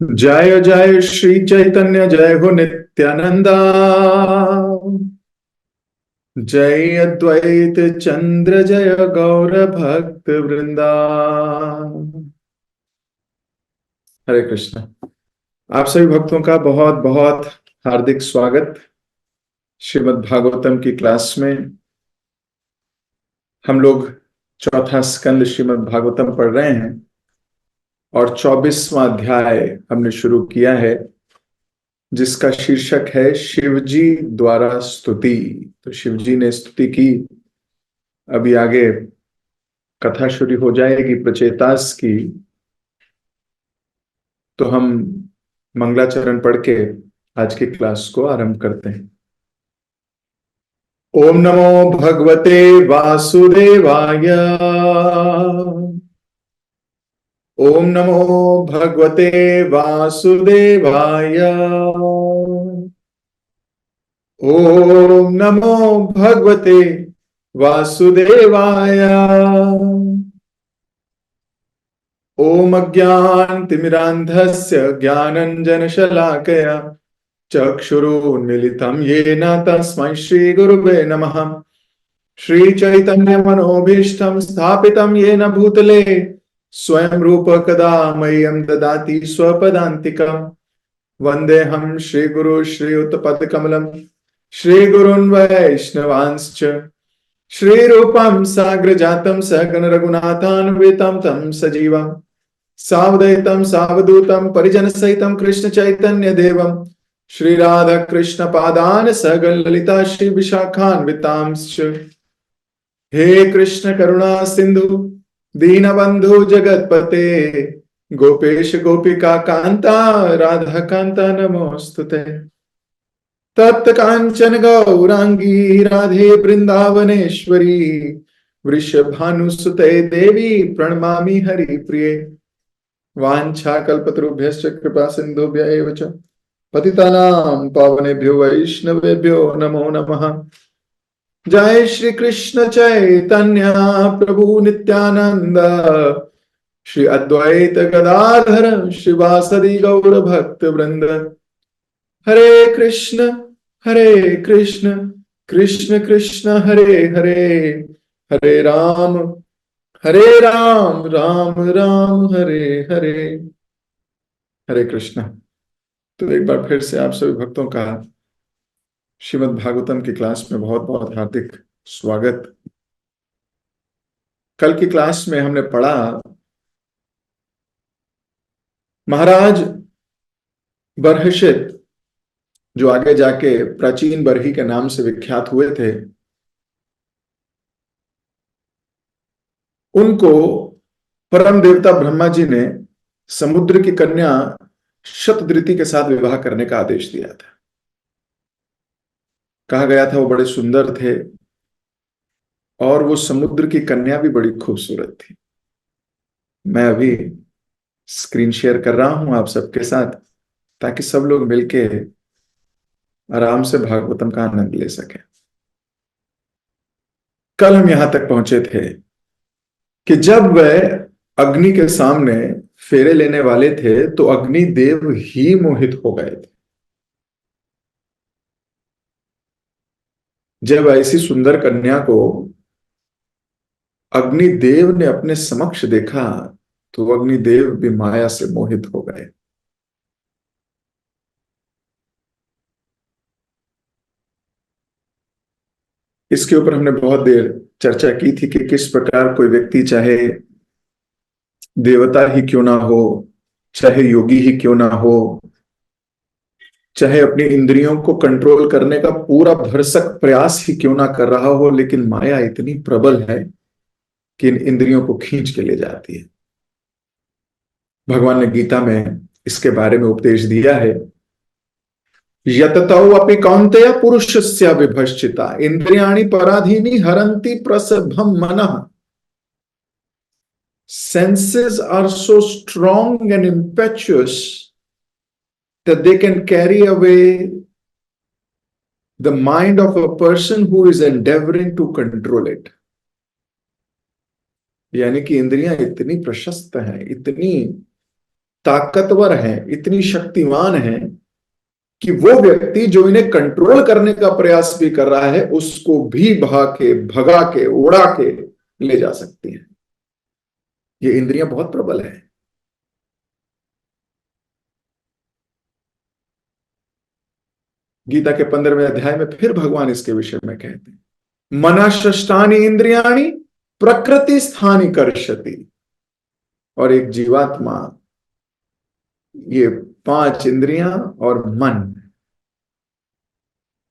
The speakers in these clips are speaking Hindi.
जय जय श्री चैतन्य, जय हो नित्यानंदा। जय अद्वैत चंद्र, जय गौर भक्त वृंदा। हरे कृष्ण। आप सभी भक्तों का बहुत बहुत हार्दिक स्वागत श्रीमद् भागवतम की क्लास में। हम लोग चौथा स्कंद श्रीमद् भागवतम पढ़ रहे हैं और 24वां अध्याय हमने शुरू किया है, जिसका शीर्षक है शिवजी द्वारा स्तुति। तो शिवजी ने स्तुति की। अभी आगे कथा शुरू हो जाएगी प्रचेतास की। तो हम मंगलाचरण पढ़ के आज की क्लास को आरंभ करते हैं। ओम नमो भगवते वासुदेवाय। ओम नमो भगवते वासुदेवाय। ओम नमो भगवते वासुदेवाय। ओम अज्ञानतिमिरान्धस्य ज्ञानञ्जनशलाकया चक्षुरुन्मीलितं येन तस्मै श्रीगुरुवे नमः। श्रीचैतन्यमनोभीष्टं स्थापितं येन भूतले स्वयं रूप कदा मह्यं ददाति स्वपदान्तिकम्। वन्देऽहं श्रीगुरु श्रीयुतपदकमलं श्रीगुरून् वैष्णवांश्च श्रीरूपं साग्रजातं सहगण रघुनाथान्वितं तं सजीवम् सावधैतं सावधूतं परिजन सहितं कृष्ण चैतन्य देवं श्री राधा कृष्ण पादान सहगण ललिता श्री विशाखान्वितांश्च। हे कृष्ण करुणा सिंधु दीनबंधु जगतपते गोपेश गोपिका कांता राधा कांता नमोस्तुते। तप्त कांचन गौरांगी राधे वृंदावनेश्वरी वृषभानुसुते देवी प्रणमामि हरिप्रिये। वाञ्छाकल्पतरुभ्यश्च कृपा सिन्धुभ्य एव च पतितानां पावनेभ्यो वैष्णवेभ्यो नमो नमः। जय श्री कृष्ण चैतन्य प्रभु नित्यानंद श्री अद्वैत गदाधर श्रीवासदि गौर भक्त वृंद। हरे कृष्ण कृष्ण कृष्ण हरे हरे, हरे राम राम राम हरे हरे। हरे कृष्ण। तो एक बार फिर से आप सभी भक्तों का श्रीमद् भागवतम की क्लास में बहुत बहुत हार्दिक स्वागत। कल की क्लास में हमने पढ़ा महाराज बर्हषित, जो आगे जाके प्राचीन बरही के नाम से विख्यात हुए थे, उनको परम देवता ब्रह्मा जी ने समुद्र की कन्या शतधृति के साथ विवाह करने का आदेश दिया था। कहा गया था वो बड़े सुंदर थे और वो समुद्र की कन्या भी बड़ी खूबसूरत थी। मैं अभी स्क्रीन शेयर कर रहा हूं आप सबके साथ, ताकि सब लोग मिलके आराम से भागवतम का आनंद ले सकें। कल हम यहां तक पहुंचे थे कि जब वह अग्नि के सामने फेरे लेने वाले थे तो अग्निदेव ही मोहित हो गए थे। जब ऐसी सुंदर कन्या को अग्निदेव ने अपने समक्ष देखा तो अग्निदेव भी माया से मोहित हो गए। इसके ऊपर हमने बहुत देर चर्चा की थी कि किस प्रकार कोई व्यक्ति, चाहे देवता ही क्यों ना हो, चाहे योगी ही क्यों ना हो, चाहे अपनी इंद्रियों को कंट्रोल करने का पूरा भरसक प्रयास ही क्यों ना कर रहा हो, लेकिन माया इतनी प्रबल है कि इन इंद्रियों को खींच के ले जाती है। भगवान ने गीता में इसके बारे में उपदेश दिया है, यततौ अपि कौन्तेय पुरुषस्य विभश्चिता इंद्रियाणि पराधीनि हरन्ति प्रसभम मनः। Senses are so strong and impetuous that they can carry away the mind of a person who is endeavoring to control it. यानी कि इंद्रियां इतनी प्रशस्त हैं, इतनी ताकतवर हैं, इतनी शक्तिमान हैं कि वो व्यक्ति जो इन्हें कंट्रोल करने का प्रयास भी कर रहा है उसको भी भगा के उड़ा के ले जा सकती हैं। ये इंद्रियां बहुत प्रबल है। गीता के 15वें अध्याय में फिर भगवान इसके विषय में कहते हैं, मनःषष्ठानि इंद्रियाणि प्रकृति स्थानी कर्षति। और एक जीवात्मा ये 5 इंद्रियां और मन,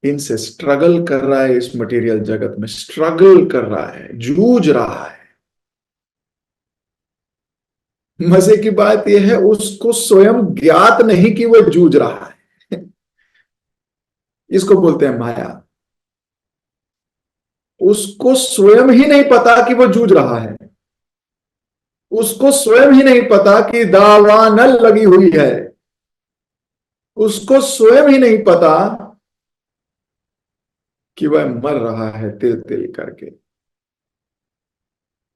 इनसे स्ट्रगल कर रहा है, इस मटेरियल जगत में स्ट्रगल कर रहा है, जूझ रहा है। मजे की बात यह है उसको स्वयं ज्ञात नहीं कि वह जूझ रहा है। इसको बोलते हैं माया। उसको स्वयं ही नहीं पता कि वह जूझ रहा है। उसको स्वयं ही नहीं पता कि दावानल लगी हुई है। उसको स्वयं ही नहीं पता कि वह मर रहा है तिल तिल करके।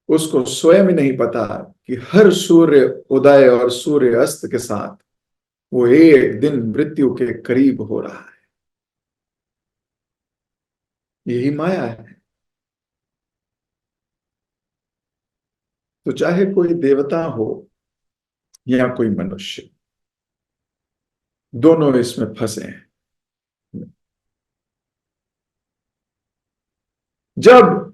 उसको स्वयं ही नहीं पता कि हर सूर्य उदय और सूर्य अस्त के साथ वो एक दिन मृत्यु के करीब हो रहा है। यही माया है। तो चाहे कोई देवता हो या कोई मनुष्य, दोनों इसमें फंसे हैं। जब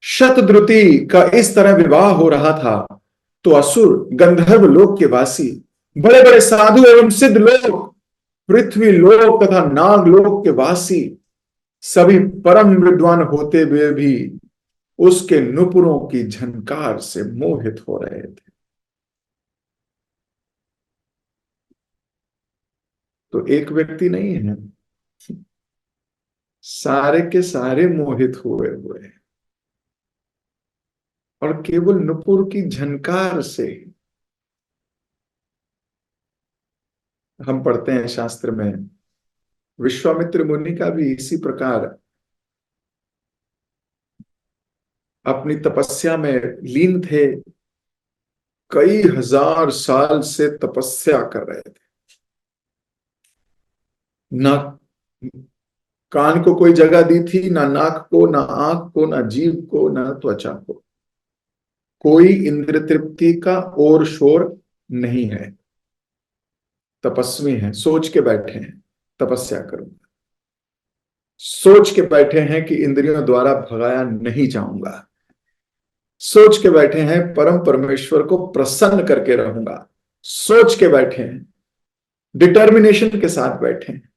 शतद्रुति का इस तरह विवाह हो रहा था तो असुर, गंधर्व लोक के वासी, बड़े बड़े साधु एवं सिद्ध लोग, पृथ्वी लोक तथा नाग लोक के वासी सभी परम विद्वान होते हुए भी उसके नुपुरों की झनकार से मोहित हो रहे थे। तो एक व्यक्ति नहीं है, सारे के सारे मोहित हुए हुए हैं। और केवल नुपुर की झनकार से, हम पढ़ते हैं शास्त्र में, विश्वामित्र मुनि का भी इसी प्रकार अपनी तपस्या में लीन थे। कई हजार साल से तपस्या कर रहे थे। ना कान को कोई जगह दी थी, ना नाक को, ना आंख को, ना जीभ को, ना त्वचा को। कोई इंद्र तृप्ति का और शोर नहीं है। तपस्वी हैं, सोच के बैठे हैं तपस्या करूंगा। सोच के बैठे हैं कि इंद्रियों द्वारा भगाया नहीं जाऊंगा। सोच के बैठे हैं परम परमेश्वर को प्रसन्न करके रहूंगा। सोच के बैठे हैं, डिटर्मिनेशन के साथ बैठे हैं।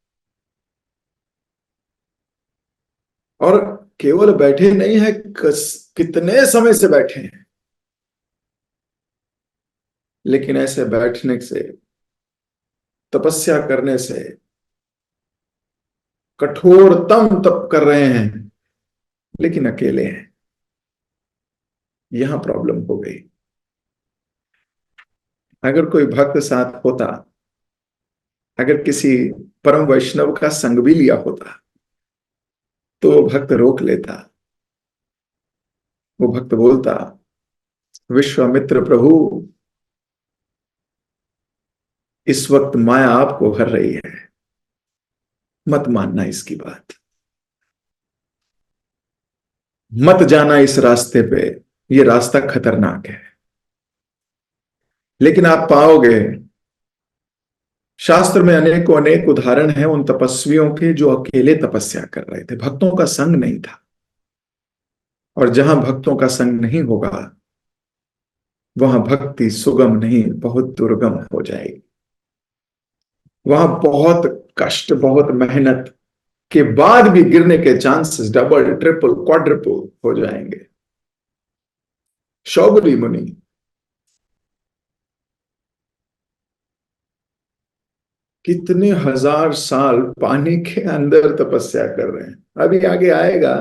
और केवल बैठे नहीं है, कितने समय से बैठे हैं। लेकिन ऐसे बैठने से, तपस्या करने से, कठोरतम तप कर रहे हैं लेकिन अकेले हैं। यहां प्रॉब्लम हो गई। अगर कोई भक्त साथ होता, अगर किसी परम वैष्णव का संग भी लिया होता तो वो भक्त रोक लेता। वो भक्त बोलता, विश्वामित्र प्रभु, इस वक्त माया आपको हर रही है, मत मानना इसकी बात, मत जाना इस रास्ते पे, ये रास्ता खतरनाक है। लेकिन आप पाओगे शास्त्र में अनेकों अनेक उदाहरण हैं उन तपस्वियों के जो अकेले तपस्या कर रहे थे, भक्तों का संग नहीं था। और जहां भक्तों का संग नहीं होगा वहां भक्ति सुगम नहीं, बहुत दुर्गम हो जाएगी। वहां बहुत कष्ट, बहुत मेहनत के बाद भी गिरने के चांसेस डबल, ट्रिपल, क्वाड्रपल हो जाएंगे। शौबरी मुनि कितने हजार साल पानी के अंदर तपस्या कर रहे हैं। अभी आगे आएगा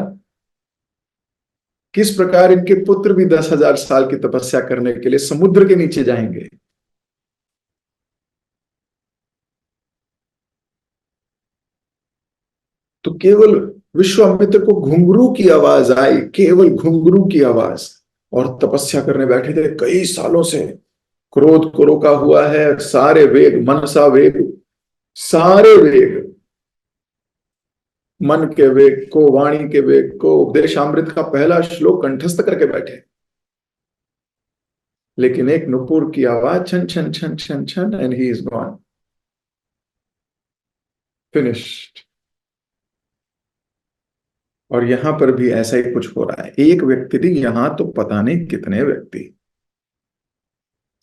किस प्रकार इनके पुत्र भी 10,000 साल की तपस्या करने के लिए समुद्र के नीचे जाएंगे। तो केवल विश्वामित्र को घुंघरू की आवाज आई, केवल घुंघरू की आवाज, और तपस्या करने बैठे थे कई सालों से। क्रोध को रोका हुआ है, सारे वेग, मनसा वेग, सारे वेग, मन के वेग को, वाणी के वेग को, उपदेशामृत का पहला श्लोक कंठस्थ करके बैठे, लेकिन एक नुपुर की आवाज, छन छन छन छन छन, and he is gone, finished. और यहां पर भी ऐसा ही कुछ हो रहा है। एक व्यक्ति नहीं, यहां तो पता नहीं कितने व्यक्ति,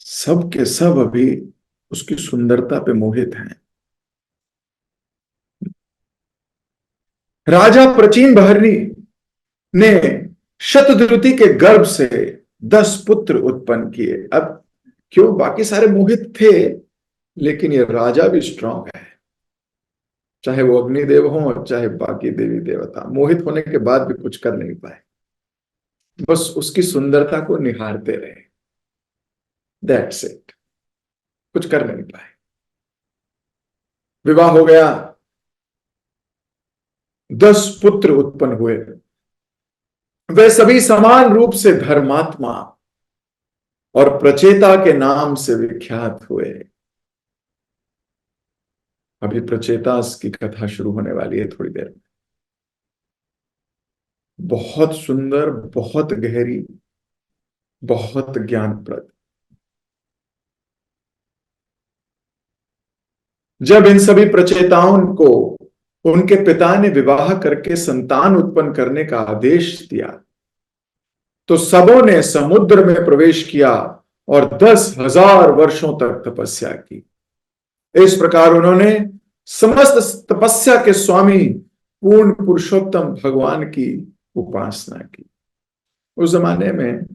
सब के सब अभी उसकी सुंदरता पे मोहित हैं। राजा प्राचीन बहरनी ने शतद्रुति के गर्भ से 10 पुत्र उत्पन्न किए। अब क्यों बाकी सारे मोहित थे, लेकिन ये राजा भी स्ट्रांग है, चाहे वो अग्निदेव हो चाहे बाकी देवी देवता, मोहित होने के बाद भी कुछ कर नहीं पाए, बस उसकी सुंदरता को निहारते रहे, दैट्स इट, कुछ कर नहीं पाए। विवाह हो गया, 10 पुत्र उत्पन्न हुए, वे सभी समान रूप से धर्मात्मा और प्रचेता के नाम से विख्यात हुए। अभी प्रचेतास की कथा शुरू होने वाली है थोड़ी देर में। बहुत सुंदर, बहुत गहरी, बहुत ज्ञानप्रद। जब इन सभी प्रचेताओं को उनके पिता ने विवाह करके संतान उत्पन्न करने का आदेश दिया, तो सबों ने समुद्र में प्रवेश किया और 10,000 वर्षों तक तपस्या की। इस प्रकार उन्होंने समस्त तपस्या के स्वामी पूर्ण पुरुषोत्तम भगवान की उपासना की। उस जमाने में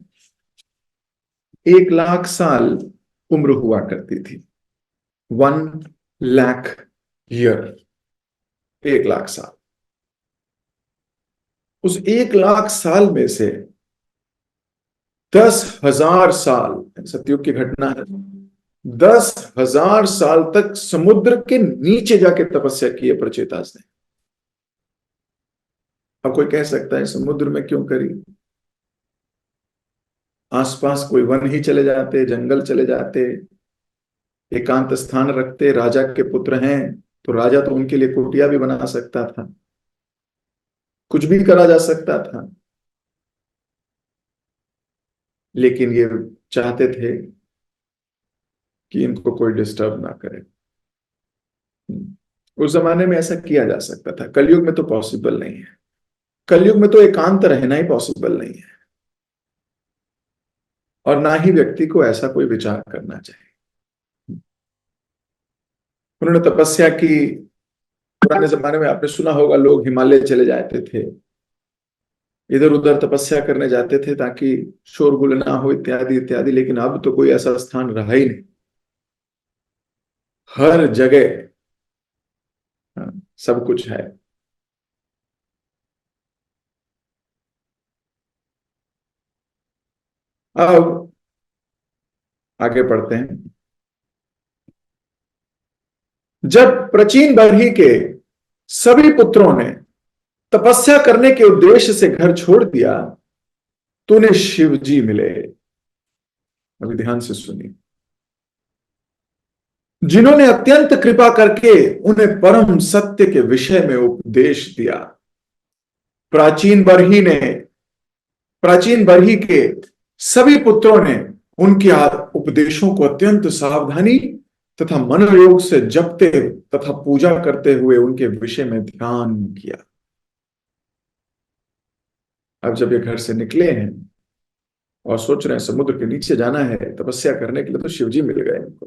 1,00,000 साल उम्र हुआ करती थी, 1,00,000 ईयर, 1,00,000 साल। उस 1,00,000 साल में से 10,000 साल सतयुग की घटना है, 10,000 साल तक समुद्र के नीचे जाके तपस्या की है प्रचेतास ने। अब कोई कह सकता है समुद्र में क्यों करी, आसपास कोई वन ही चले जाते, जंगल चले जाते, एकांत स्थान रखते, राजा के पुत्र हैं तो राजा तो उनके लिए कुटिया भी बना सकता था, कुछ भी करा जा सकता था, लेकिन ये चाहते थे कि इनको कोई डिस्टर्ब ना करे। उस जमाने में ऐसा किया जा सकता था, कलयुग में तो पॉसिबल नहीं है। कलयुग में तो एकांत रहना ही पॉसिबल नहीं है, और ना ही व्यक्ति को ऐसा कोई विचार करना चाहिए। उन्होंने तपस्या की। पुराने जमाने में आपने सुना होगा, लोग हिमालय चले जाते थे, इधर उधर तपस्या करने जाते थे ताकि शोरगुल ना हो, इत्यादि इत्यादि। लेकिन अब तो कोई ऐसा स्थान रहा ही नहीं, हर जगह सब कुछ है। अब आगे पढ़ते हैं। जब प्राचीन बरही के सभी पुत्रों ने तपस्या करने के उद्देश्य से घर छोड़ दिया, तो उन्हें शिव जी मिले। अभी ध्यान से सुनिए। जिन्होंने अत्यंत कृपा करके उन्हें परम सत्य के विषय में उपदेश दिया। प्राचीन बरही ने प्राचीन बरही के सभी पुत्रों ने उनके उपदेशों को अत्यंत सावधानी तथा मनोयोग से जपते तथा पूजा करते हुए उनके विषय में ध्यान किया। अब जब ये घर से निकले हैं और सोच रहे हैं समुद्र के नीचे जाना है तपस्या करने के लिए, तो शिवजी मिल गए उनको।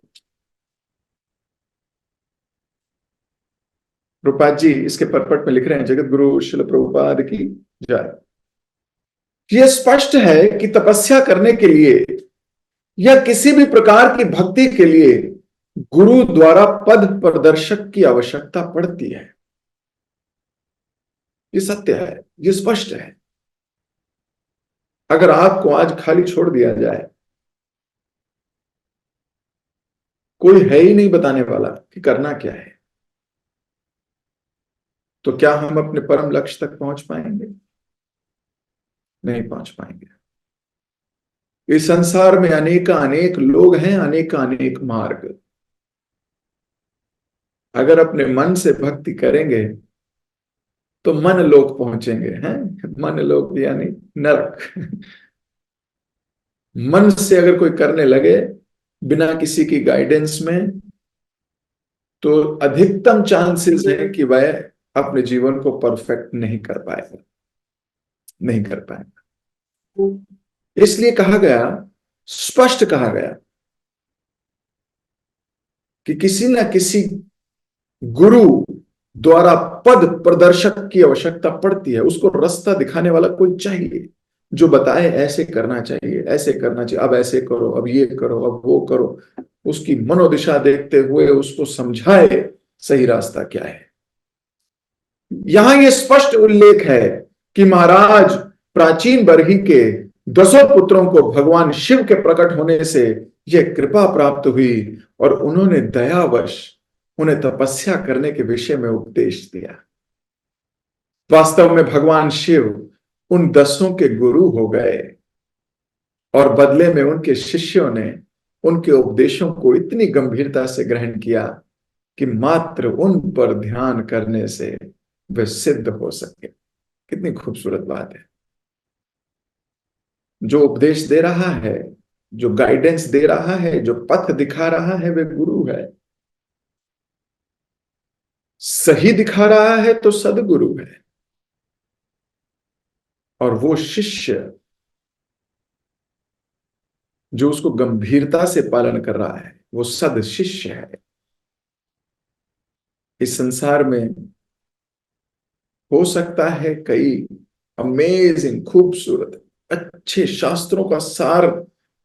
प्रभुपाद जी इसके परपट में लिख रहे हैं, जगत गुरु शिल प्रभुपाद की जय। यह स्पष्ट है कि तपस्या करने के लिए या किसी भी प्रकार की भक्ति के लिए गुरु द्वारा पद प्रदर्शक की आवश्यकता पड़ती है। ये सत्य है, ये स्पष्ट है। अगर आपको आज खाली छोड़ दिया जाए, कोई है ही नहीं बताने वाला कि करना क्या है, तो क्या हम अपने परम लक्ष्य तक पहुंच पाएंगे? नहीं पहुंच पाएंगे। इस संसार में अनेक अनेक लोग हैं, अनेक अनेक मार्ग। अगर अपने मन से भक्ति करेंगे तो मन लोक पहुंचेंगे हैं। मन लोक यानी नरक। मन से अगर कोई करने लगे बिना किसी की गाइडेंस में, तो अधिकतम चांसेस है कि वह अपने जीवन को परफेक्ट नहीं कर पाएगा, नहीं कर पाएगा। इसलिए कहा गया, स्पष्ट कहा गया कि किसी ना किसी गुरु द्वारा पद प्रदर्शक की आवश्यकता पड़ती है। उसको रास्ता दिखाने वाला कोई चाहिए, जो बताए ऐसे करना चाहिए, ऐसे करना चाहिए, अब ऐसे करो, अब ये करो, अब वो करो। उसकी मनोदिशा देखते हुए उसको समझाए सही रास्ता क्या है। यहां यह स्पष्ट उल्लेख है कि महाराज प्राचीन बरही के 10 पुत्रों को भगवान शिव के प्रकट होने से यह कृपा प्राप्त हुई और उन्होंने दयावश उन्हें तपस्या करने के विषय में उपदेश दिया। वास्तव में भगवान शिव उन 10 के गुरु हो गए और बदले में उनके शिष्यों ने उनके उपदेशों को इतनी गंभीरता से ग्रहण किया कि मात्र उन पर ध्यान करने से वे सिद्ध हो सके। कितनी खूबसूरत बात है। जो उपदेश दे रहा है, जो गाइडेंस दे रहा है, जो पथ दिखा रहा है, वे गुरु है। सही दिखा रहा है तो सदगुरु है, और वो शिष्य जो उसको गंभीरता से पालन कर रहा है वो सद शिष्य है। इस संसार में हो सकता है कई अमेजिंग, खूबसूरत, अच्छे शास्त्रों का सार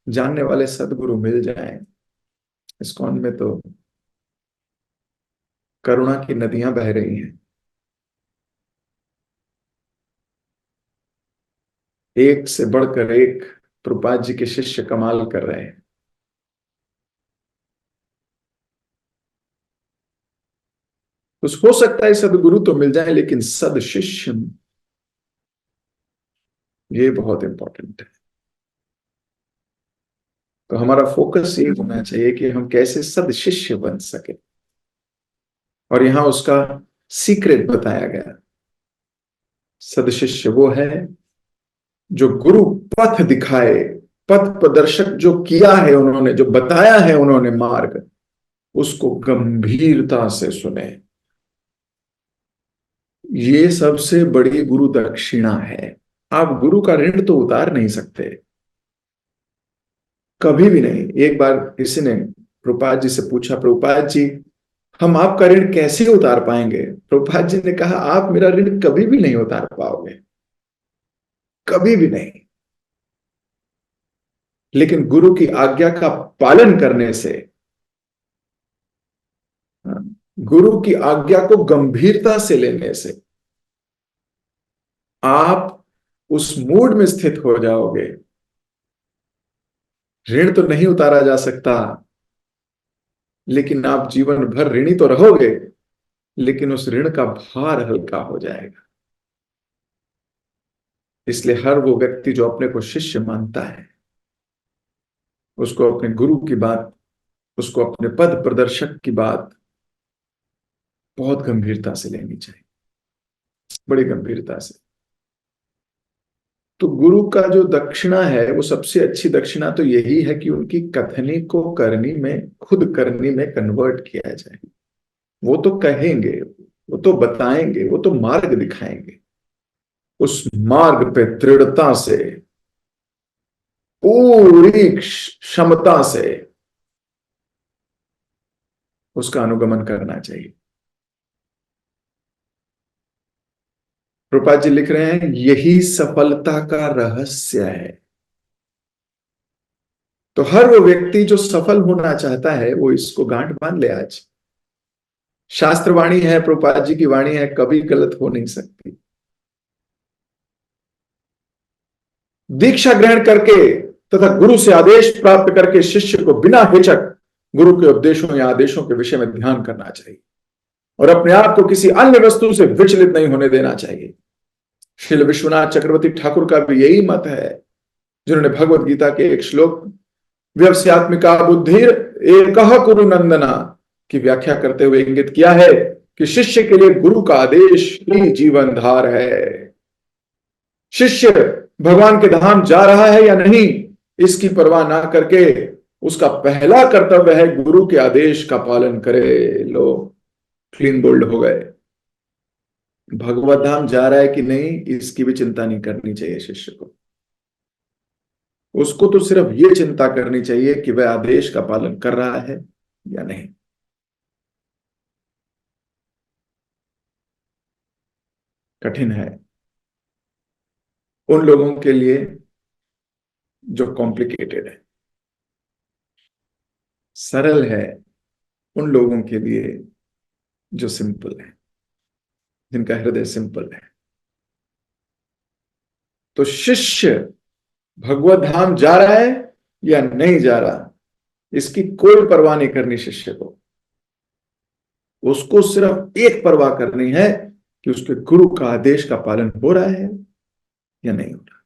जानने वाले सदगुरु मिल जाएं। इस्कॉन में तो करुणा की नदियां बह रही हैं। एक से बढ़कर एक प्रभुपाद जी के शिष्य कमाल कर रहे हैं। तो हो सकता है सदगुरु तो मिल जाए, लेकिन सद शिष्य, ये बहुत इंपॉर्टेंट है। तो हमारा फोकस ये होना चाहिए कि हम कैसे सद शिष्य बन सके, और यहां उसका सीक्रेट बताया गया। सद शिष्य वो है जो गुरु पथ दिखाए, पथ प्रदर्शक जो किया है उन्होंने, जो बताया है उन्होंने मार्ग, उसको गंभीरता से सुने। ये सबसे बड़ी गुरु दक्षिणा है। आप गुरु का ऋण तो उतार नहीं सकते, कभी भी नहीं। एक बार किसी ने प्रभुपाद जी से पूछा, प्रभुपाद जी हम आपका ऋण कैसे उतार पाएंगे? प्रभुपाद जी ने कहा, आप मेरा ऋण कभी भी नहीं उतार पाओगे, कभी भी नहीं। लेकिन गुरु की आज्ञा का पालन करने से, गुरु की आज्ञा को गंभीरता से लेने से आप उस मूड में स्थित हो जाओगे। ऋण तो नहीं उतारा जा सकता, लेकिन आप जीवन भर ऋणी तो रहोगे, लेकिन उस ऋण का भार हल्का हो जाएगा। इसलिए हर वो व्यक्ति जो अपने को शिष्य मानता है, उसको अपने गुरु की बात, उसको अपने पद प्रदर्शक की बात बहुत गंभीरता से लेनी चाहिए, बड़ी गंभीरता से। तो गुरु का जो दक्षिणा है, वो सबसे अच्छी दक्षिणा तो यही है कि उनकी कथनी को करनी में, खुद करनी में कन्वर्ट किया जाए। वो तो कहेंगे, वो तो बताएंगे, वो तो मार्ग दिखाएंगे। उस मार्ग पे दृढ़ता से, पूरी क्षमता से उसका अनुगमन करना चाहिए। प्रभुपाद जी लिख रहे हैं, यही सफलता का रहस्य है। तो हर वो व्यक्ति जो सफल होना चाहता है, वो इसको गांठ बांध ले आज। शास्त्र वाणी है, प्रभुपाद जी की वाणी है, कभी गलत हो नहीं सकती। दीक्षा ग्रहण करके तथा गुरु से आदेश प्राप्त करके शिष्य को बिना हिचक गुरु के उपदेशों या आदेशों के विषय में ध्यान करना चाहिए, और अपने आप को किसी अन्य वस्तु से विचलित नहीं होने देना चाहिए। श्रील विश्वनाथ चक्रवर्ती ठाकुर का भी यही मत है जिन्होंने भगवत गीता के एक श्लोक व्यवसात्मिका बुद्धिर एकह कुरु नंदना की व्याख्या करते हुए इंगित किया है कि शिष्य के लिए गुरु का आदेश ही जीवन धार है। शिष्य भगवान के धाम जा रहा है या नहीं, इसकी परवाह ना करके उसका पहला कर्तव्य है गुरु के आदेश का पालन करे। लो, क्लीन बोल्ड हो गए। भगवत धाम जा रहा है कि नहीं, इसकी भी चिंता नहीं करनी चाहिए शिष्य को। उसको तो सिर्फ ये चिंता करनी चाहिए कि वह आदेश का पालन कर रहा है या नहीं। कठिन है उन लोगों के लिए जो कॉम्प्लिकेटेड है, सरल है उन लोगों के लिए जो सिंपल है, जिनका हृदय सिंपल है। तो शिष्य भगवत धाम जा रहा है या नहीं जा रहा, इसकी कोई परवाह नहीं करनी शिष्य को। उसको सिर्फ एक परवाह करनी है कि उसके गुरु का आदेश का पालन हो रहा है या नहीं हो रहा।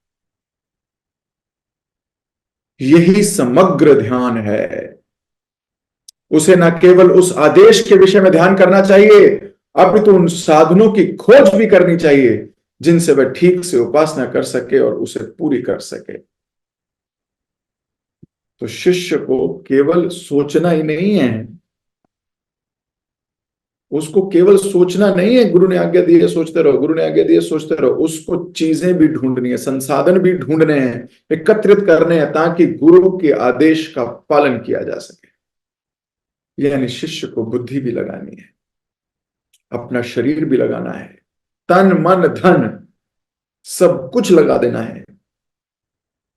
यही समग्र ध्यान है। उसे न केवल उस आदेश के विषय में ध्यान करना चाहिए, अपितु उन साधनों की खोज भी करनी चाहिए जिनसे वह ठीक से उपासना कर सके और उसे पूरी कर सके। तो शिष्य को केवल सोचना ही नहीं है, उसको केवल सोचना नहीं है गुरु ने आज्ञा दी है सोचते रहो, गुरु ने आज्ञा दी है सोचते रहो। उसको चीजें भी ढूंढनी है, संसाधन भी ढूंढने हैं, एकत्रित करने हैं, ताकि गुरु के आदेश का पालन किया जा सके। यानी शिष्य को बुद्धि भी लगानी है, अपना शरीर भी लगाना है, तन मन धन सब कुछ लगा देना है,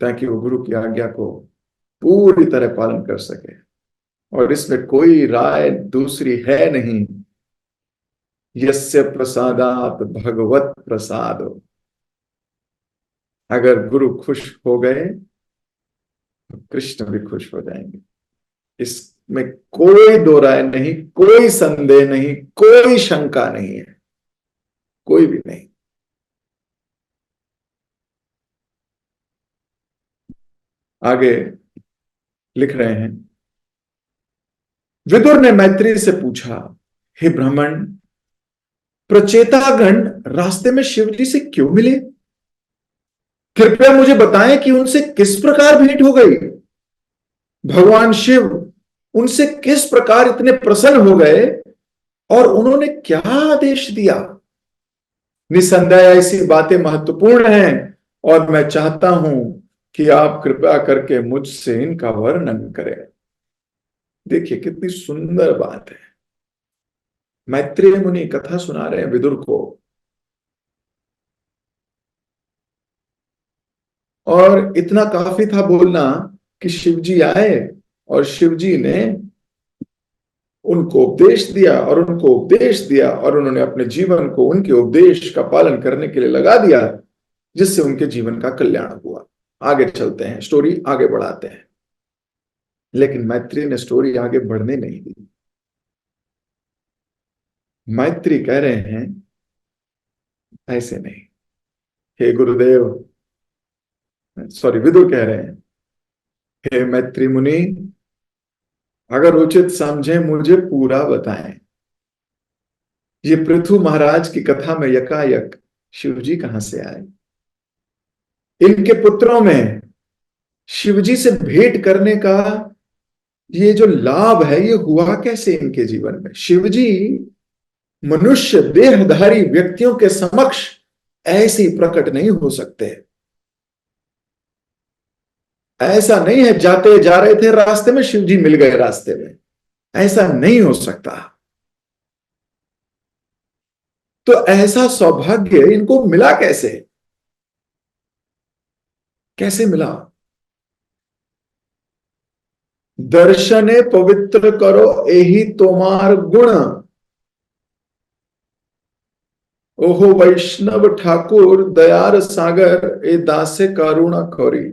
ताकि वो गुरु की आज्ञा को पूरी तरह पालन कर सके। और इसमें कोई राय दूसरी है नहीं। यस्य प्रसादात भगवत प्रसाद। अगर गुरु खुश हो गए तो कृष्ण भी खुश हो जाएंगे। इसमें कोई दो राय नहीं, कोई संदेह नहीं, कोई शंका नहीं है, कोई भी नहीं। आगे लिख रहे हैं, विदुर ने मैत्री से पूछा, हे ब्राह्मण, प्रचेतागण रास्ते में शिव जी से क्यों मिले? कृपया मुझे बताएं कि उनसे किस प्रकार भेंट हो गई। भगवान शिव उनसे किस प्रकार इतने प्रसन्न हो गए और उन्होंने क्या आदेश दिया। निसंदेह ऐसी बातें महत्वपूर्ण हैं और मैं चाहता हूं कि आप कृपया करके मुझसे इनका वर्णन करें। देखिए कितनी सुंदर बात है। मैत्रेय मुनि कथा सुना रहे हैं विदुर को, और इतना काफी था बोलना कि शिवजी आए और शिवजी ने उनको उपदेश दिया और उनको उपदेश दिया और उन्होंने अपने जीवन को उनके उपदेश का पालन करने के लिए लगा दिया, जिससे उनके जीवन का कल्याण हुआ। आगे चलते हैं, स्टोरी आगे बढ़ाते हैं। लेकिन मैत्री ने स्टोरी आगे बढ़ने नहीं दी। मैत्री कह रहे हैं ऐसे नहीं। हे गुरुदेव, सॉरी, विदुर कह रहे हैं, हे मैत्री मुनि, अगर उचित समझे मुझे पूरा बताएं। ये पृथु महाराज की कथा में यकायक शिवजी कहां से आए? इनके पुत्रों में शिवजी से भेंट करने का ये जो लाभ है, ये हुआ कैसे इनके जीवन में? शिवजी मनुष्य देहधारी व्यक्तियों के समक्ष ऐसे ही प्रकट नहीं हो सकते। ऐसा नहीं है जाते जा रहे थे रास्ते में शिवजी मिल गए रास्ते में, ऐसा नहीं हो सकता। तो ऐसा सौभाग्य इनको मिला कैसे? कैसे मिला? दर्शने पवित्र करो यही तोमार गुण। ओहो वैष्णव ठाकुर दयार सागर ए दासे करुणा खोरी।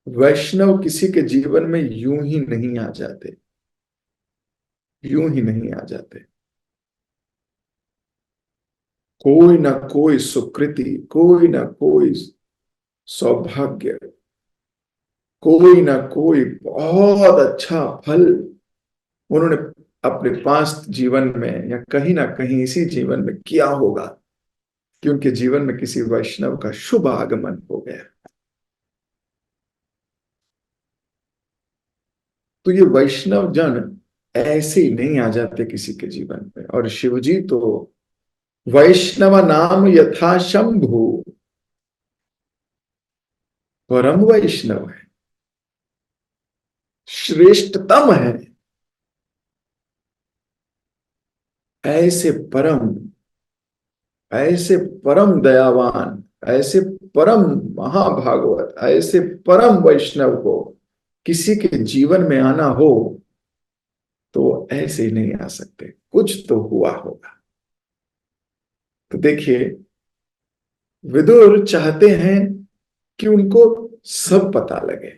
वैष्णव किसी के जीवन में यूं ही नहीं आ जाते, यूं ही नहीं आ जाते। कोई ना कोई सुकृति, कोई ना कोई सौभाग्य, कोई ना कोई बहुत अच्छा फल उन्होंने अपने पास्ट जीवन में या कहीं ना कहीं इसी जीवन में किया होगा कि उनके जीवन में किसी वैष्णव का शुभ आगमन हो गया। तो ये वैष्णव जन ऐसे ही नहीं आ जाते किसी के जीवन में। और शिवजी तो वैष्णव नाम यथा शंभु, परम वैष्णव है, श्रेष्ठतम है। ऐसे परम, ऐसे परम दयावान, ऐसे परम महाभागवत, ऐसे परम वैष्णव को किसी के जीवन में आना हो तो ऐसे ही नहीं आ सकते, कुछ तो हुआ होगा। तो देखिए, विदुर चाहते हैं कि उनको सब पता लगे,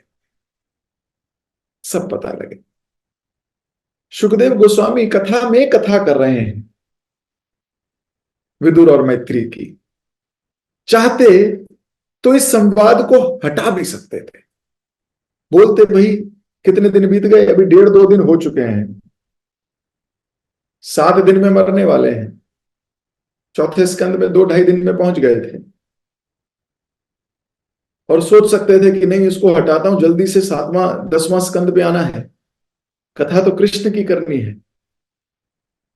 सब पता लगे। सुखदेव गोस्वामी कथा में कथा कर रहे हैं विदुर और मैत्री की। चाहते तो इस संवाद को हटा भी सकते थे, बोलते भाई कितने दिन बीत गए, अभी 1.5-2 दिन हो चुके हैं, 7 दिन में मरने वाले हैं, चौथे स्कंद में 2-2.5 दिन में पहुंच गए थे। और सोच सकते थे कि नहीं, इसको हटाता हूं, जल्दी से 7वां 10वां स्कंद पे आना है, कथा तो कृष्ण की करनी है।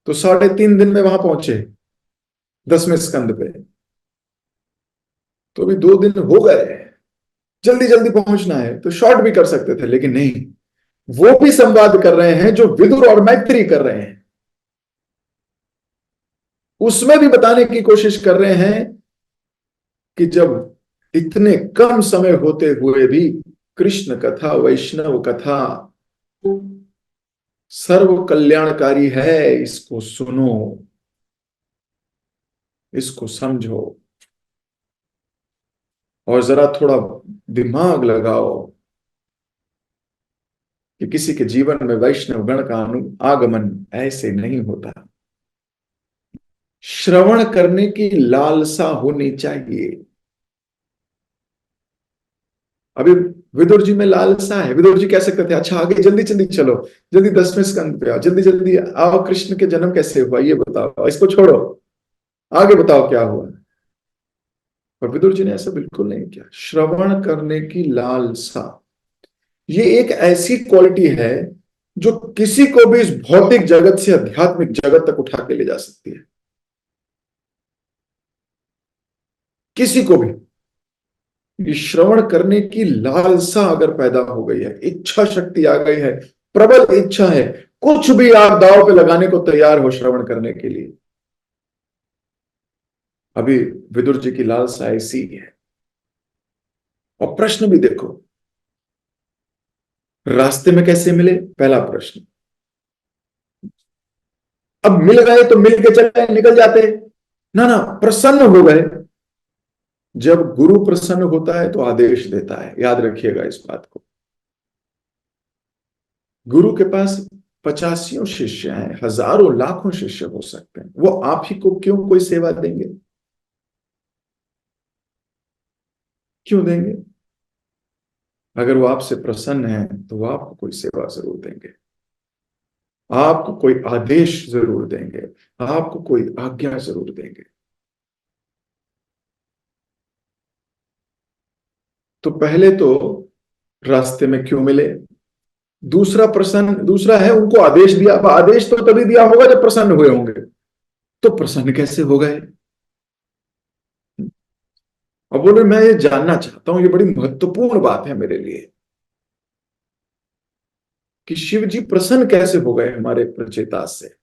तो 3.5 दिन में वहां पहुंचे 10वें स्कंद पे। तो अभी 2 दिन हो गए, जल्दी जल्दी पहुंचना है, तो शॉर्ट भी कर सकते थे, लेकिन नहीं, वो भी संवाद कर रहे हैं जो विदुर और मैत्री कर रहे हैं। उसमें भी बताने की कोशिश कर रहे हैं कि जब इतने कम समय होते हुए भी कृष्ण कथा, वैष्णव कथा सर्व कल्याणकारी है, इसको सुनो, इसको समझो और जरा थोड़ा दिमाग लगाओ कि किसी के जीवन में वैष्णव गण का आगमन ऐसे नहीं होता। श्रवण करने की लालसा होनी चाहिए। अभी विदुर जी में लालसा है। विदुर जी कह सकते थे अच्छा आगे जल्दी जल्दी चलो, जल्दी 10वें स्कंद पे आओ, जल्दी जल्दी आओ, कृष्ण के जन्म कैसे हुआ ये बताओ, इसको छोड़ो, आगे बताओ क्या हुआ। पर विदुर जी ने ऐसा बिल्कुल नहीं किया। श्रवण करने की लालसा, ये एक ऐसी क्वालिटी है जो किसी को भी इस भौतिक जगत से आध्यात्मिक जगत तक उठा के ले जा सकती है, किसी को भी। ये श्रवण करने की लालसा अगर पैदा हो गई है, इच्छा शक्ति आ गई है, प्रबल इच्छा है, कुछ भी आप दांव पे लगाने को तैयार हो श्रवण करने के लिए। अभी विदुर जी की लालसा ऐसी है। और प्रश्न भी देखो, रास्ते में कैसे मिले, पहला प्रश्न। अब मिल गए तो मिल के चले निकल जाते, ना ना, प्रसन्न हो गए। जब गुरु प्रसन्न होता है तो आदेश देता है, याद रखिएगा इस बात को। गुरु के पास 85 शिष्य हैं, हजारों लाखों शिष्य हो सकते हैं, वो आप ही को क्यों कोई सेवा देंगे, क्यों देंगे? अगर वो आपसे प्रसन्न है तो वो आपको कोई सेवा जरूर देंगे, आपको कोई आदेश जरूर देंगे, आपको कोई आज्ञा जरूर देंगे। तो पहले तो रास्ते में क्यों मिले, दूसरा प्रसन्न, दूसरा है उनको आदेश दिया। अब आदेश तो तभी दिया होगा जब प्रसन्न हुए होंगे, तो प्रसन्न कैसे हो गए? अब बोले मैं ये जानना चाहता हूं, ये बड़ी महत्वपूर्ण बात है मेरे लिए कि शिव जी प्रसन्न कैसे हो गए हमारे प्रचेता से।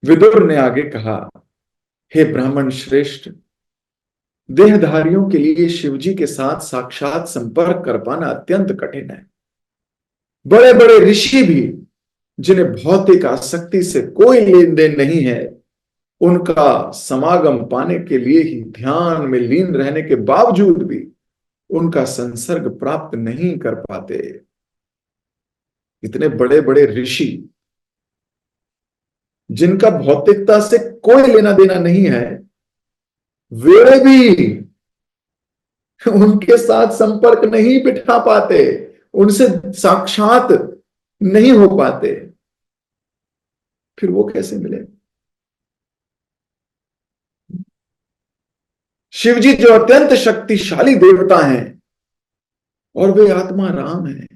विदुर ने आगे कहा, हे ब्राह्मण श्रेष्ठ, देहधारियों के लिए शिवजी के साथ साक्षात संपर्क कर पाना अत्यंत कठिन है। बड़े बड़े ऋषि भी, जिन्हें भौतिक आसक्ति से कोई लेन देन नहीं है, उनका समागम पाने के लिए ही ध्यान में लीन रहने के बावजूद भी उनका संसर्ग प्राप्त नहीं कर पाते। इतने बड़े बड़े ऋषि जिनका भौतिकता से कोई लेना देना नहीं है, वे भी उनके साथ संपर्क नहीं बिठा पाते, उनसे साक्षात नहीं हो पाते, फिर वो कैसे मिले? शिव जी जो अत्यंत शक्तिशाली देवता हैं और वे आत्मा राम हैं,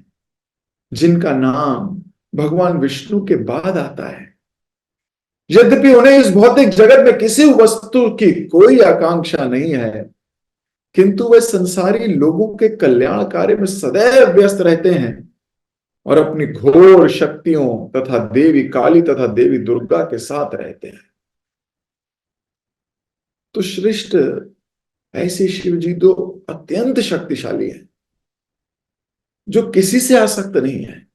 जिनका नाम भगवान विष्णु के बाद आता है। यद्यपि उन्हें इस भौतिक जगत में किसी वस्तु की कोई आकांक्षा नहीं है, किंतु वे संसारी लोगों के कल्याण कार्य में सदैव व्यस्त रहते हैं और अपनी घोर शक्तियों तथा देवी काली तथा देवी दुर्गा के साथ रहते हैं। तो श्रेष्ठ ऐसे शिव जी तो अत्यंत शक्तिशाली हैं, जो किसी से आसक्त नहीं है।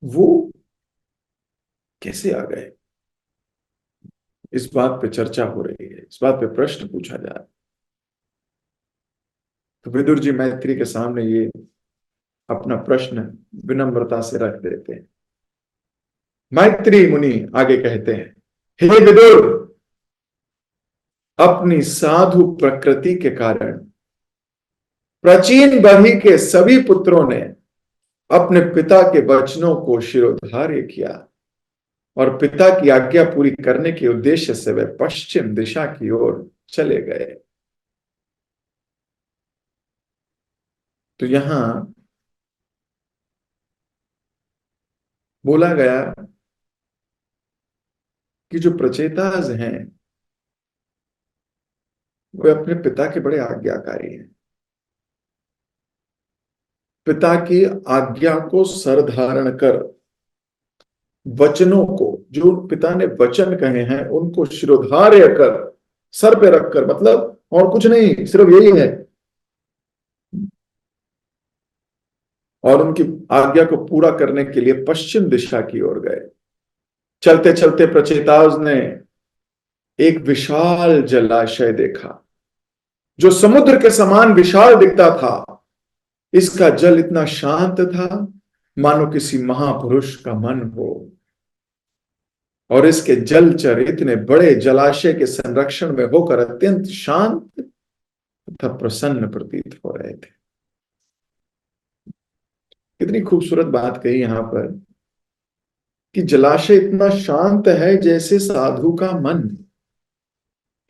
वो कैसे आ गए? इस बात पे चर्चा हो रही है, इस बात पे प्रश्न पूछा जा रहा है। तो विदुर जी मैत्री के सामने ये अपना प्रश्न विनम्रता से रख देते हैं। मैत्री मुनि आगे कहते हैं, हे विदुर, अपनी साधु प्रकृति के कारण प्राचीन बही के सभी पुत्रों ने अपने पिता के वचनों को शिरोधार्य किया और पिता की आज्ञा पूरी करने के उद्देश्य से वे पश्चिम दिशा की ओर चले गए। तो यहां बोला गया कि जो प्रचेताज हैं वे अपने पिता के बड़े आज्ञाकारी हैं। पिता की आज्ञा को सर धारण कर वचनों को, जो पिता ने वचन कहे हैं उनको शिरोधार्य कर, सर पे रखकर, मतलब और कुछ नहीं, सिर्फ यही है, और उनकी आज्ञा को पूरा करने के लिए पश्चिम दिशा की ओर गए। चलते चलते प्रचेताज ने एक विशाल जलाशय देखा, जो समुद्र के समान विशाल दिखता था। इसका जल इतना शांत था मानो किसी महापुरुष का मन हो, और इसके जलचर इतने बड़े जलाशय के संरक्षण में होकर अत्यंत शांत तथा प्रसन्न प्रतीत हो रहे थे। कितनी खूबसूरत बात कही यहां पर कि जलाशय इतना शांत है जैसे साधु का मन।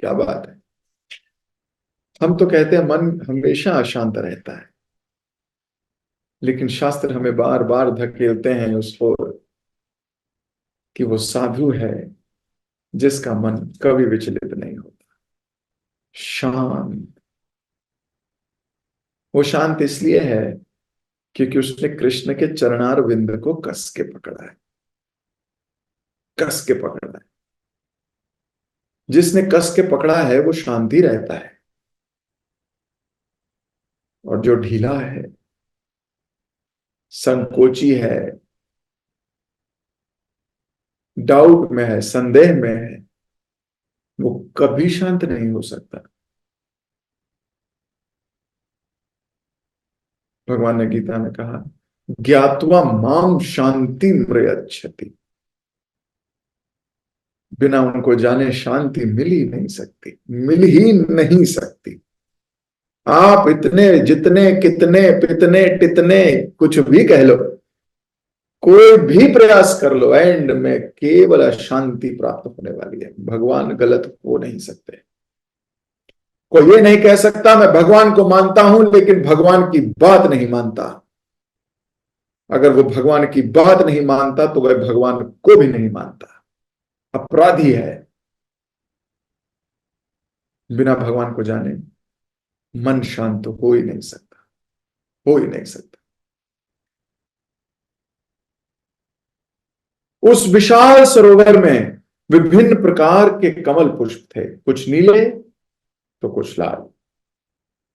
क्या बात है! हम तो कहते हैं मन हमेशा अशांत रहता है, लेकिन शास्त्र हमें बार बार धकेलते हैं उस ओर कि वो साधु है जिसका मन कभी विचलित नहीं होता, शांत। वो शांत इसलिए है क्योंकि उसने कृष्ण के चरणार विंद को कस के पकड़ा है, कस के पकड़ा है। जिसने कस के पकड़ा है वो शांति रहता है, और जो ढीला है, संकोची है, डाउट में है, संदेह में है, वो कभी शांत नहीं हो सकता। भगवान ने गीता में कहा, ज्ञात्वा माम शांति मृयच्छति। बिना उनको जाने शांति मिल ही नहीं सकती, मिल ही नहीं सकती। आप इतने जितने कितने पितने टितने कुछ भी कह लो, कोई भी प्रयास कर लो, एंड में केवल अशांति प्राप्त होने वाली है। भगवान गलत हो नहीं सकते। कोई ये नहीं कह सकता मैं भगवान को मानता हूं लेकिन भगवान की बात नहीं मानता। अगर वो भगवान की बात नहीं मानता तो वह भगवान को भी नहीं मानता, अपराधी है। बिना भगवान को जाने मन शांत हो ही नहीं सकता, हो ही नहीं सकता। उस विशाल सरोवर में विभिन्न प्रकार के कमल पुष्प थे, कुछ नीले तो कुछ लाल,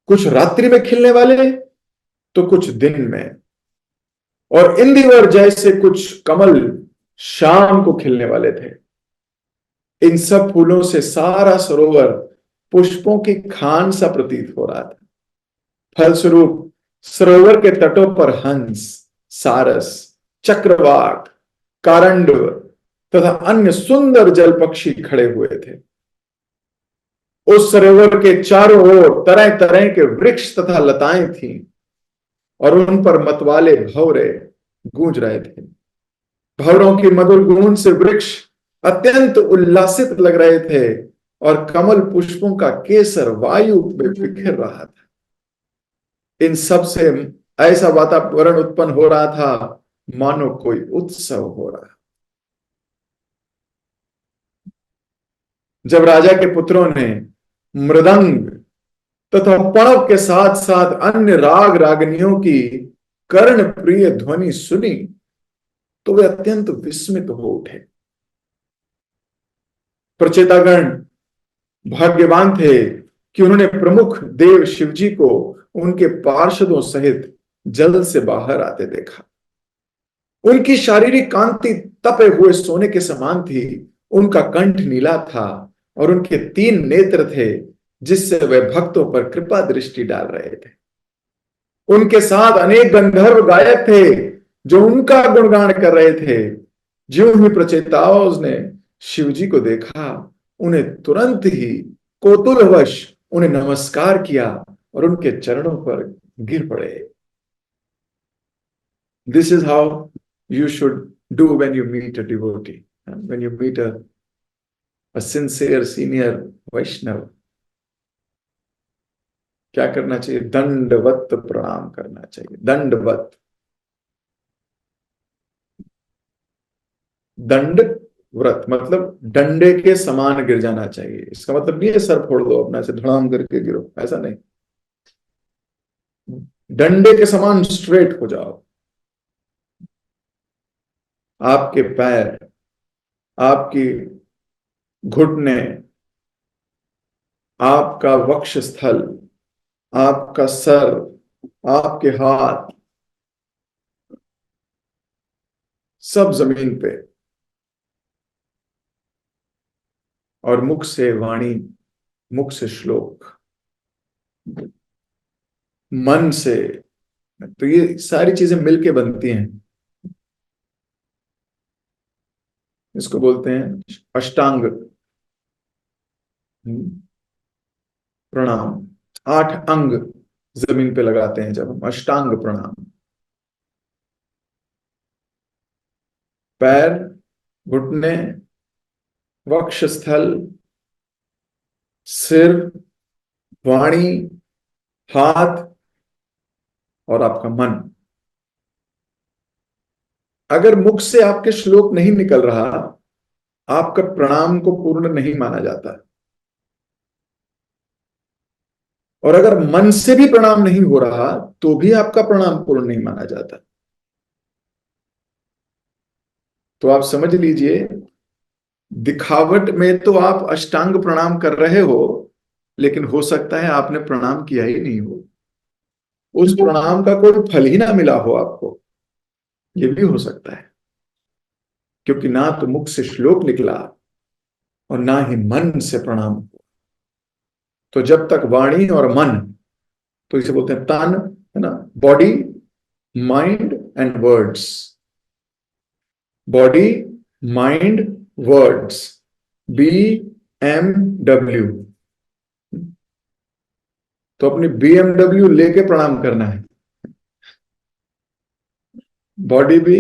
कुछ रात्रि में खिलने वाले तो कुछ दिन में, और इंदिवर जैसे कुछ कमल शाम को खिलने वाले थे। इन सब फूलों से सारा सरोवर पुष्पों की खान सा प्रतीत हो रहा था। फलस्वरूप सरोवर के तटों पर हंस, सारस, चक्रवाक, कारंड तथा अन्य सुंदर जल पक्षी खड़े हुए थे। उस सरोवर के चारों ओर तरह तरह के वृक्ष तथा लताएं थीं और उन पर मतवाले भंवरे गूंज रहे थे। भंवरों की मधुर गूंज से वृक्ष अत्यंत उल्लासित लग रहे थे और कमल पुष्पों का केसर वायु में बिखर रहा था। इन सब से ऐसा वातावरण उत्पन्न हो रहा था मानो कोई उत्सव हो रहा। जब राजा के पुत्रों ने मृदंग तथा पणव के साथ साथ अन्य राग रागनियों की कर्ण प्रिय ध्वनि सुनी तो वे अत्यंत विस्मित हो उठे। प्रचेतागण भाग्यवान थे कि उन्होंने प्रमुख देव शिवजी को उनके पार्षदों सहित जल से बाहर आते देखा। उनकी शारीरिक कांति तपे हुए सोने के समान थी, उनका कंठ नीला था और उनके 3 नेत्र थे जिससे वे भक्तों पर कृपा दृष्टि डाल रहे थे। उनके साथ अनेक गंधर्व गायक थे जो उनका गुणगान कर रहे थे। ज्यों ही प्रचेताओं ने शिवजी को देखा, उन्हें तुरंत ही कौतूहलवश उन्हें नमस्कार किया और उनके चरणों पर गिर पड़े। This is how you should do when you meet a devotee, when you meet a sincere senior Vaishnava. क्या करना चाहिए? दंडवत प्रणाम करना चाहिए। दंडवत, दंड व्रत मतलब डंडे के समान गिर जाना चाहिए। इसका मतलब नहीं है सर फोड़ दो अपना से धड़ाम करके गिरो, ऐसा नहीं। डंडे के समान स्ट्रेट हो जाओ। आपके पैर, आपकी घुटने, आपका वक्षस्थल, आपका सर, आपके हाथ सब जमीन पे, और मुख से वाणी, मुख से श्लोक, मन से, तो ये सारी चीजें मिलके बनती हैं। इसको बोलते हैं अष्टांग प्रणाम। 8 अंग जमीन पे लगाते हैं जब हम अष्टांग प्रणाम। पैर, घुटने, वक्षस्थल, सिर, वाणी, हाथ और आपका मन। अगर मुख से आपके श्लोक नहीं निकल रहा, आपका प्रणाम को पूर्ण नहीं माना जाता। और अगर मन से भी प्रणाम नहीं हो रहा तो भी आपका प्रणाम पूर्ण नहीं माना जाता। तो आप समझ लीजिए, दिखावट में तो आप अष्टांग प्रणाम कर रहे हो, लेकिन हो सकता है आपने प्रणाम किया ही नहीं हो, उस प्रणाम का कोई फल ही ना मिला हो आपको। यह भी हो सकता है, क्योंकि ना तो मुख से श्लोक निकला और ना ही मन से प्रणाम हुआ। तो जब तक वाणी और मन, तो इसे बोलते हैं तन, है ना, body, mind and words. Body, mind, words, BMW। तो अपनी BMW लेके प्रणाम करना है। बॉडी भी,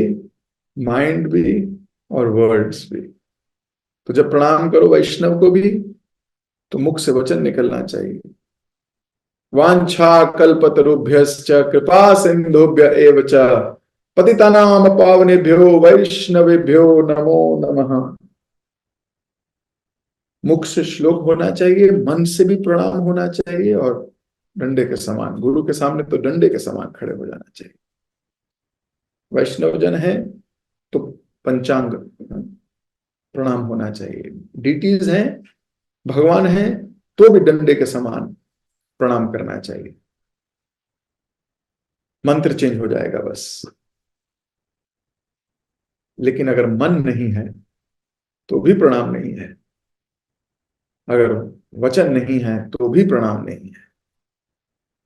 माइंड भी और वर्ड्स भी। तो जब प्रणाम करो वैष्णव को भी, तो मुख से वचन निकलना चाहिए। वांछा कल्पतरुभ्यश्च कृपा सिंधुभ्य एव च पतितानां पावनेभ्यो वैष्णवेभ्यो नमो नमः। मुख से श्लोक होना चाहिए, मन से भी प्रणाम होना चाहिए, और डंडे के समान, गुरु के सामने तो डंडे के समान खड़े हो जाना चाहिए। वैष्णव जन है तो पंचांग प्रणाम होना चाहिए। डीटीज हैं, भगवान हैं, तो भी डंडे के समान प्रणाम करना चाहिए। मंत्र चेंज हो जाएगा बस। लेकिन अगर मन नहीं है तो भी प्रणाम नहीं है, अगर वचन नहीं है तो भी प्रणाम नहीं है।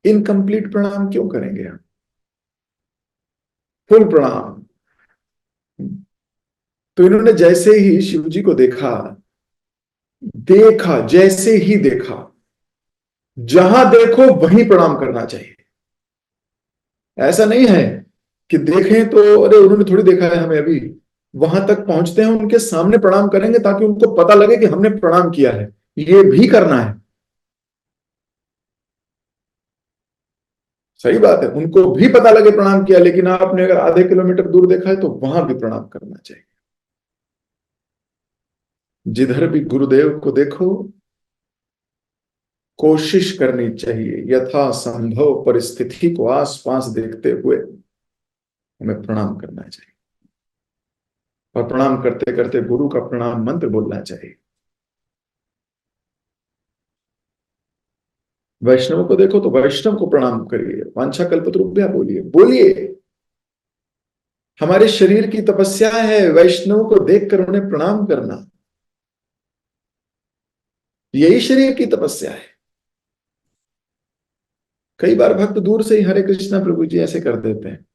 इनकम्प्लीट प्रणाम क्यों करेंगे हम? फुल प्रणाम। तो इन्होंने जैसे ही शिव जी को देखा, देखा, जैसे ही देखा, जहां देखो वहीं प्रणाम करना चाहिए। ऐसा नहीं है कि देखें तो अरे उन्होंने थोड़ी देखा है हमें, अभी वहां तक पहुंचते हैं उनके सामने प्रणाम करेंगे ताकि उनको पता लगे कि हमने प्रणाम किया है। ये भी करना है, सही बात है, उनको भी पता लगे प्रणाम किया, लेकिन आपने अगर आधे किलोमीटर दूर देखा है तो वहां भी प्रणाम करना चाहिए। जिधर भी गुरुदेव को देखो, कोशिश करनी चाहिए यथा संभव परिस्थिति को आसपास देखते हुए हमें प्रणाम करना चाहिए, और प्रणाम करते करते गुरु का प्रणाम मंत्र बोलना चाहिए। वैष्णव को देखो तो वैष्णव को प्रणाम करिए, वांछा कल्पतरुभ्या बोलिए बोलिए। हमारे शरीर की तपस्या है वैष्णव को देखकर उन्हें प्रणाम करना, यही शरीर की तपस्या है। कई बार भक्त दूर से ही हरे कृष्णा प्रभु जी ऐसे कर देते हैं,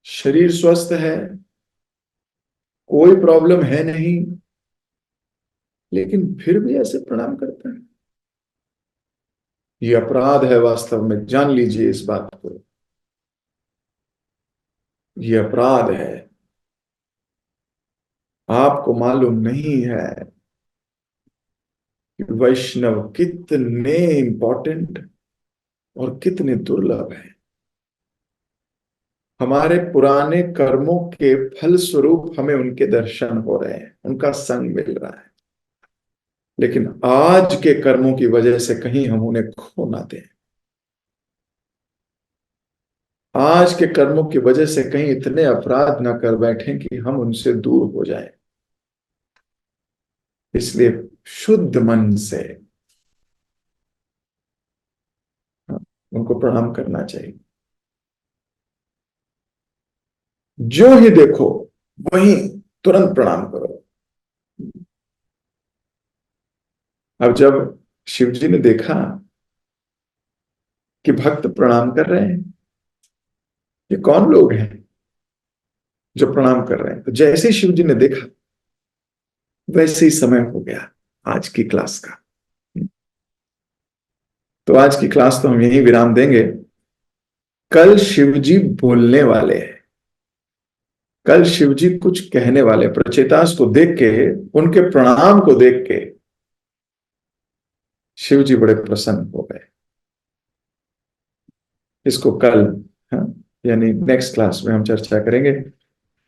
शरीर स्वस्थ है, कोई प्रॉब्लम है नहीं, लेकिन फिर भी ऐसे प्रणाम करते हैं। ये अपराध है, वास्तव में जान लीजिए इस बात को, ये अपराध है। आपको मालूम नहीं है कि वैष्णव कितने इंपॉर्टेंट और कितने दुर्लभ है। हमारे पुराने कर्मों के फल स्वरूप हमें उनके दर्शन हो रहे हैं, उनका संग मिल रहा है, लेकिन आज के कर्मों की वजह से कहीं हम उन्हें खो ना दें। आज के कर्मों की वजह से कहीं इतने अपराध ना कर बैठें कि हम उनसे दूर हो जाएं। इसलिए शुद्ध मन से उनको प्रणाम करना चाहिए। जो ही देखो वहीं तुरंत प्रणाम करो। अब जब शिव जी ने देखा कि भक्त प्रणाम कर रहे हैं, ये कौन लोग हैं जो प्रणाम कर रहे हैं, तो जैसे ही शिव जी ने देखा वैसे ही समय हो गया आज की क्लास का। तो आज की क्लास तो हम यही विराम देंगे। कल शिव जी बोलने वाले हैं, कल शिव जी कुछ कहने वाले, प्रचेतास को देख के, उनके प्रणाम को देख के शिव जी बड़े प्रसन्न हो गए। इसको कल, हाँ, यानी नेक्स्ट क्लास में हम चर्चा करेंगे।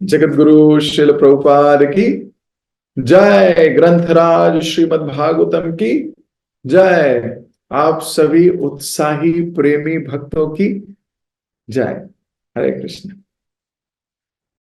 जगत गुरु श्रील प्रभुपाद की जय, ग्रंथराज श्रीमद् भागवतम की जय, आप सभी उत्साही प्रेमी भक्तों की जय। हरे कृष्ण।